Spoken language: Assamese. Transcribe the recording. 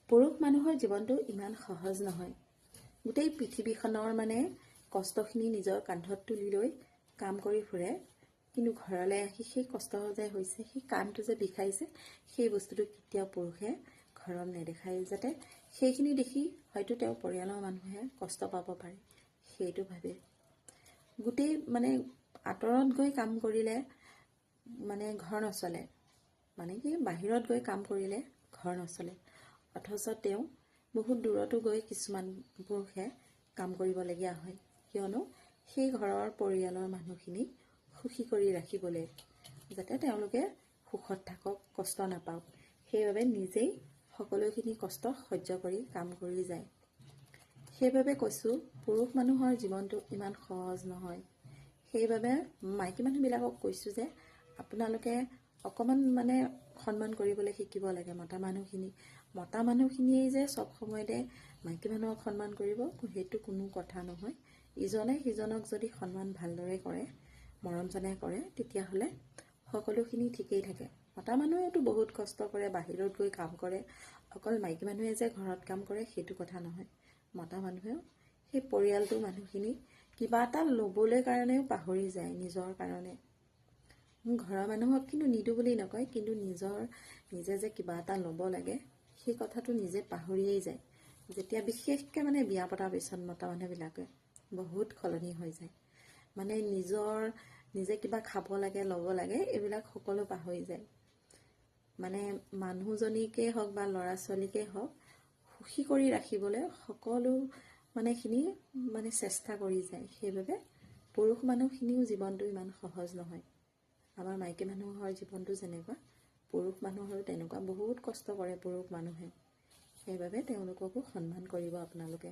পুৰুষ মানুহৰ জীৱনটো ইমান সহজ নহয়। গোটেই পৃথিৱীখনৰ কষ্টখিনি নিজৰ কান্ধত তুলি লৈ কাম কৰি ফুৰে, কিন্তু ঘৰলৈ আহি সেই কষ্ট যে হৈছে, সেই কামটো যে বিষাইছে, সেই বস্তুটো কেতিয়াও পুৰুষে ঘৰত নেদেখায়, যাতে সেইখিনি দেখি হয়তো তেওঁৰ পৰিয়ালৰ মানুহে কষ্ট পাব পাৰে, সেইটো ভাবে। গোটেই আঁতৰত গৈ কাম কৰিলে ঘৰ নচলে, কি বাহিৰত গৈ কাম কৰিলে ঘৰ নচলে, অথচ তেওঁ বহুত দূৰতো গৈ কিছুমান পুৰুষে কাম কৰিবলগীয়া হয়, কিয়নো সেই ঘৰৰ পৰিয়ালৰ মানুহখিনি সুখী কৰি ৰাখিবলৈ, যাতে তেওঁলোকে সুখত থাকক, কষ্ট নাপাওক, সেইবাবে নিজেই সকলোখিনি কষ্ট সহ্য কৰি কাম কৰি যায়। সেইবাবে কৈছোঁ, পুৰুষ মানুহৰ জীৱনটো ইমান সহজ নহয়। সেইবাবে মাইকী মানুহবিলাকক কৈছোঁ যে আপোনালোকে অকণমান সন্মান কৰিবলৈ শিকিব লাগে মতা মানুহখিনি। মতা মানুহখিনিয়েই যে চব সময়তে মাইকী মানুহক সন্মান কৰিব, সেইটো কোনো কথা নহয়। ইজনে সিজনক যদি সন্মান ভালদৰে কৰে, মৰম জনাই কৰে, তেতিয়াহ'লে সকলোখিনি ঠিকেই থাকে। মতা মানুহেতো বহুত কষ্ট কৰে, বাহিৰত গৈ কাম কৰে, অকল মাইকী মানুহে যে ঘৰত কাম কৰে সেইটো কথা নহয়। মতা মানুহেও সেই পৰিয়ালটোৰ মানুহখিনি কিবা এটা ল'বলৈ কাৰণেও পাহৰি যায়, নিজৰ কাৰণে। ঘৰৰ মানুহক কিন্তু নিদো বুলি নকয়, কিন্তু নিজে যে কিবা এটা ল'ব লাগে, সেই কথাটো নিজে পাহৰিয়েই যায়। যেতিয়া বিশেষকৈ বিয়া পতাৰ পিছত মতা মানুহবিলাকে বহুত সলনি হৈ যায়, নিজে কিবা খাব লাগে, ল'ব লাগে, এইবিলাক সকলো পাহৰি যায়। মানুহজনীকেই হওক বা ল'ৰা ছোৱালীকেই হওক, সুখী কৰি ৰাখিবলৈ সকলো খিনি চেষ্টা কৰি যায়। সেইবাবে পুৰুষ মানুহখিনিও জীৱনটো ইমান সহজ নহয়। আমাৰ মাইকী মানুহৰ জীৱনটো যেনেকুৱা, পুৰুষ মানুহৰো তেনেকুৱা, বহুত কষ্ট কৰে পুৰুষ মানুহে। সেইবাবে তেওঁলোককো সন্মান কৰিব আপোনালোকে।